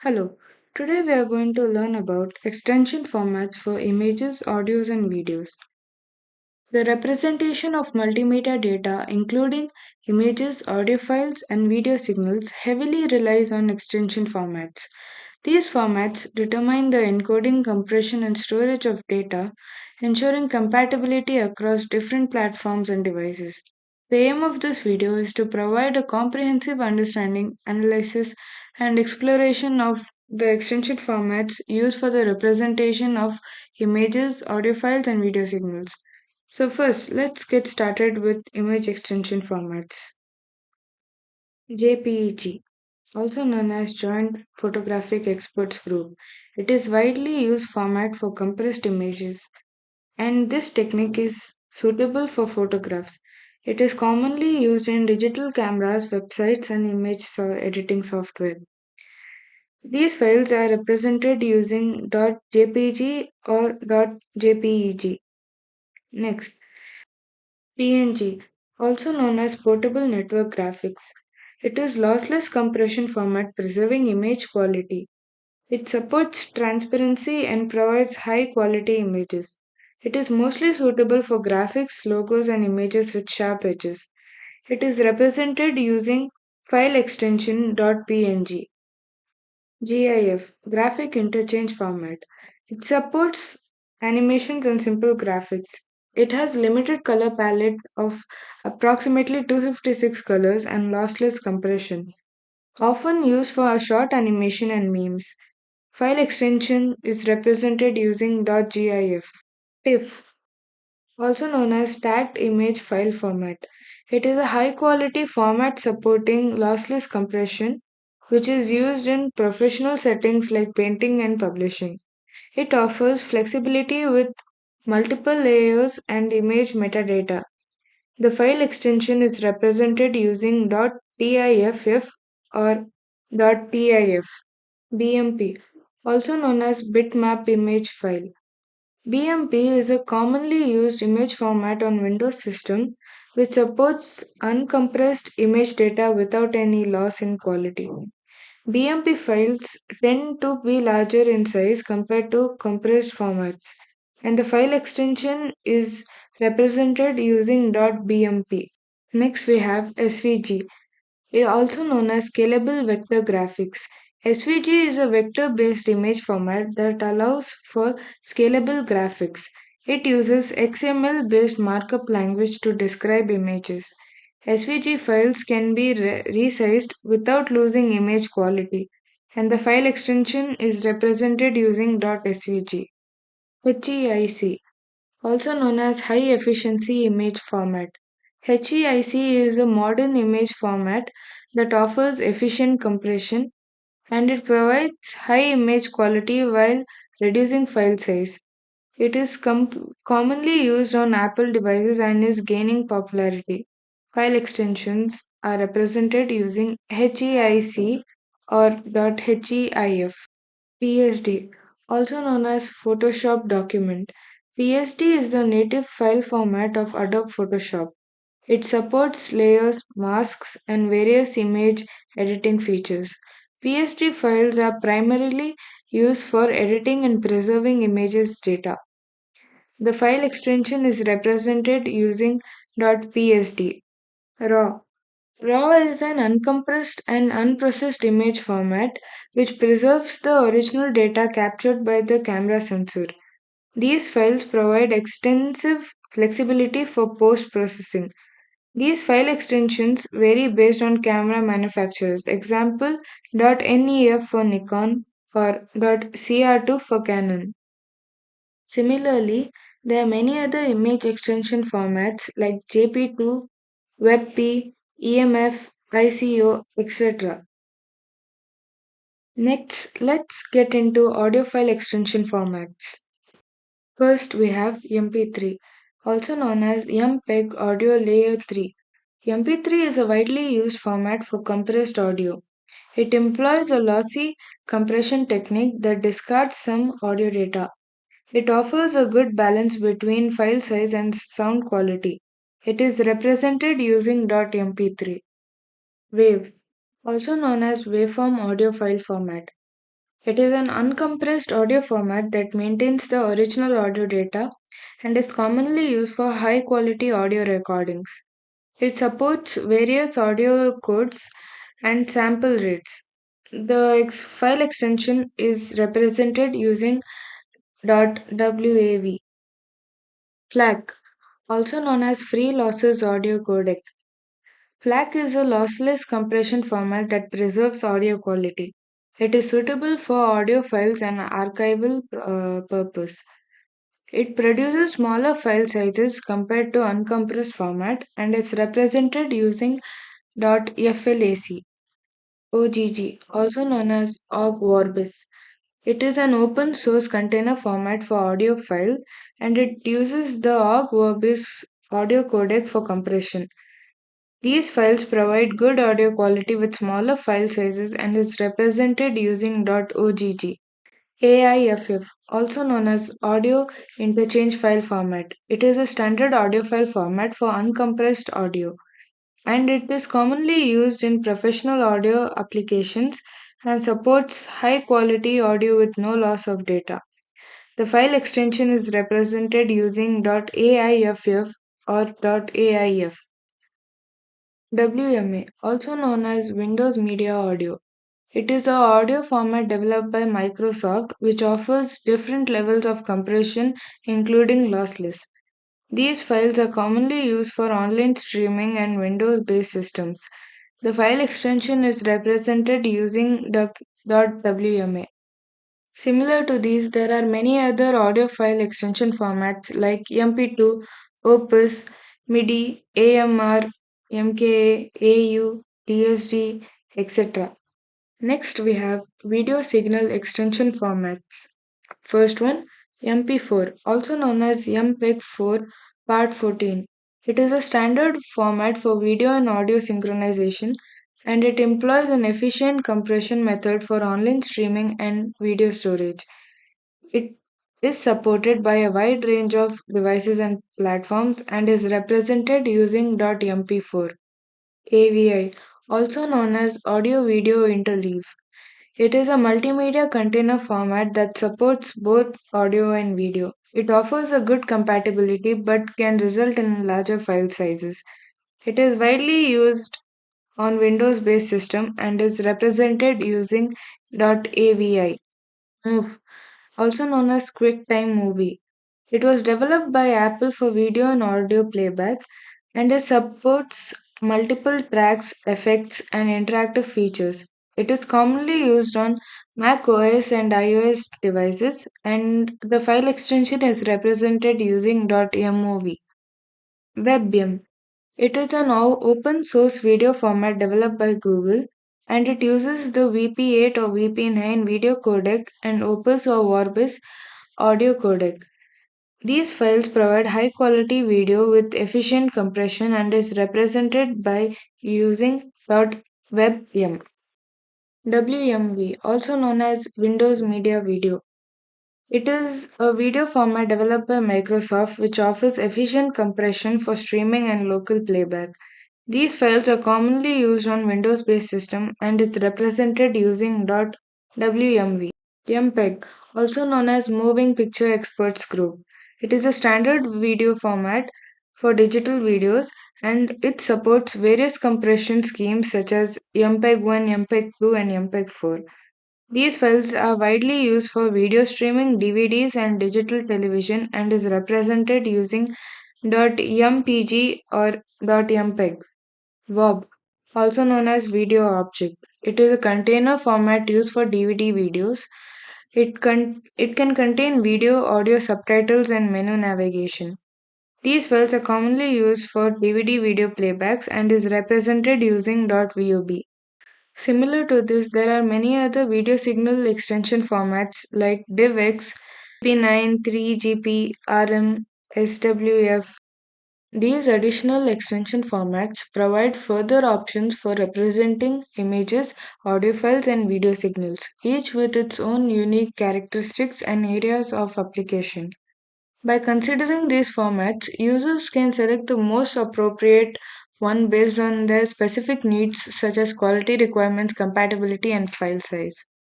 Hello, today we are going to learn about extension formats for images, audios, and videos. The representation of multimedia data, including images, audio files, and video signals, heavily relies on extension formats. These formats determine the encoding, compression, and storage of data, ensuring compatibility across different platforms and devices. The aim of this video is to provide a comprehensive understanding, analysis, and exploration of the extension formats used for the representation of images, audio files, and video signals. So, first, let's get started with image extension formats. JPEG, also known as Joint Photographic Experts Group. It is widely used format for compressed images, and this technique is suitable for photographs. It is commonly used in digital cameras, websites, and image editing software. These files are represented using .jpg or .jpeg. Next, PNG, also known as Portable Network Graphics. It is lossless compression format preserving image quality. It supports transparency and provides high quality images. It is mostly suitable for graphics, logos, and images with sharp edges. It is represented using file extension .png. GIF, Graphic Interchange Format. It supports animations and simple graphics. It has limited color palette of approximately 256 colors and lossless compression, often used for a short animation and memes. File extension is represented using .gif. TIFF, also known as Stacked Image File Format. It is a high quality format supporting lossless compression, which is used in professional settings like painting and publishing. It offers flexibility with multiple layers and image metadata. The file extension is represented using .tiff or .tif. BMP, also known as Bitmap Image File. BMP is a commonly used image format on Windows system which supports uncompressed image data without any loss in quality. BMP files tend to be larger in size compared to compressed formats, and the file extension is represented using .bmp. Next, we have SVG, also known as Scalable Vector Graphics. SVG is a vector based image format that allows for scalable graphics. It uses XML based markup language to describe images. SVG files can be resized without losing image quality, and the file extension is represented using .svg. HEIC, also known as High Efficiency Image Format. HEIC is a modern image format that offers efficient compression, and it provides high image quality while reducing file size. It is commonly used on Apple devices and is gaining popularity. File extensions are represented using HEIC or .HEIF. PSD, also known as Photoshop Document. PSD is the native file format of Adobe Photoshop. It supports layers, masks, and various image editing features. PSD files are primarily used for editing and preserving images data. The file extension is represented using .psd. RAW. RAW is an uncompressed and unprocessed image format which preserves the original data captured by the camera sensor. These files provide extensive flexibility for post processing. These file extensions vary based on camera manufacturers. Example .nef for Nikon or .cr2 for Canon. Similarly, there are many other image extension formats like JP2, WEBP, EMF, ICO, etc. Next, let's get into audiophile extension formats. First, we have MP3, also known as MPEG Audio Layer 3. MP3 is a widely used format for compressed audio. It employs a lossy compression technique that discards some audio data. It offers a good balance between file size and sound quality. It is represented using .mp3. WAV, also known as waveform audio file format. It is an uncompressed audio format that maintains the original audio data and is commonly used for high quality audio recordings. It supports various audio codes and sample rates. The file extension is represented using .wav. FLAC, also known as Free Lossless Audio Codec. FLAC is a lossless compression format that preserves audio quality. It is suitable for audio files and archival purpose. It produces smaller file sizes compared to uncompressed format and is represented using .FLAC, OGG, also known as OGG. It is an open source container format for audio file and it uses the OGG audio codec for compression. These files provide good audio quality with smaller file sizes and is represented using .ogg. AIFF, also known as Audio Interchange File Format. It is a standard audio file format for uncompressed audio and it is commonly used in professional audio applications and supports high quality audio with no loss of data. The file extension is represented using .aiff or .aif. WMA, also known as Windows Media Audio. It is an audio format developed by Microsoft which offers different levels of compression, including lossless. These files are commonly used for online streaming and Windows based systems. The file extension is represented using .wma. Similar to these, there are many other audio file extension formats like MP2, OPUS, MIDI, AMR, MKA, AU, DSD, etc. Next, we have video signal extension formats. First one, MP4, also known as MPEG-4 Part 14. It is a standard format for video and audio synchronization and it employs an efficient compression method for online streaming and video storage. It is supported by a wide range of devices and platforms and is represented using .mp4. AVI, also known as Audio Video Interleave. It is a multimedia container format that supports both audio and video. It offers a good compatibility but can result in larger file sizes. It is widely used on Windows based system and is represented using .avi. Move, also known as QuickTime Movie. It was developed by Apple for video and audio playback and it supports multiple tracks, effects, and interactive features. It is commonly used on Mac OS and iOS devices, and the file extension is represented using .mov. WebM. It is an open source video format developed by Google and it uses the VP8 or VP9 video codec and Opus or Vorbis audio codec. These files provide high quality video with efficient compression and is represented by using .webm. WMV, also known as Windows Media Video. It is a video format developed by Microsoft which offers efficient compression for streaming and local playback. These files are commonly used on Windows based system and is represented using .wmv. MPEG, also known as Moving Picture Experts Group. It is a standard video format for digital videos and it supports various compression schemes such as MPEG-1, MPEG-2 and MPEG-4. These files are widely used for video streaming, DVDs and digital television and is represented using .mpg or .mpeg. VOB, also known as Video Object. It is a container format used for DVD videos. It can contain video, audio subtitles, and menu navigation. These files are commonly used for DVD video playbacks and is represented using .vob. Similar to this, there are many other video signal extension formats like DivX, P9, 3GP, RM, SWF. These additional extension formats provide further options for representing images, audio files, and video signals, each with its own unique characteristics and areas of application. By considering these formats, users can select the most appropriate one based on their specific needs, such as quality requirements, compatibility, and file size.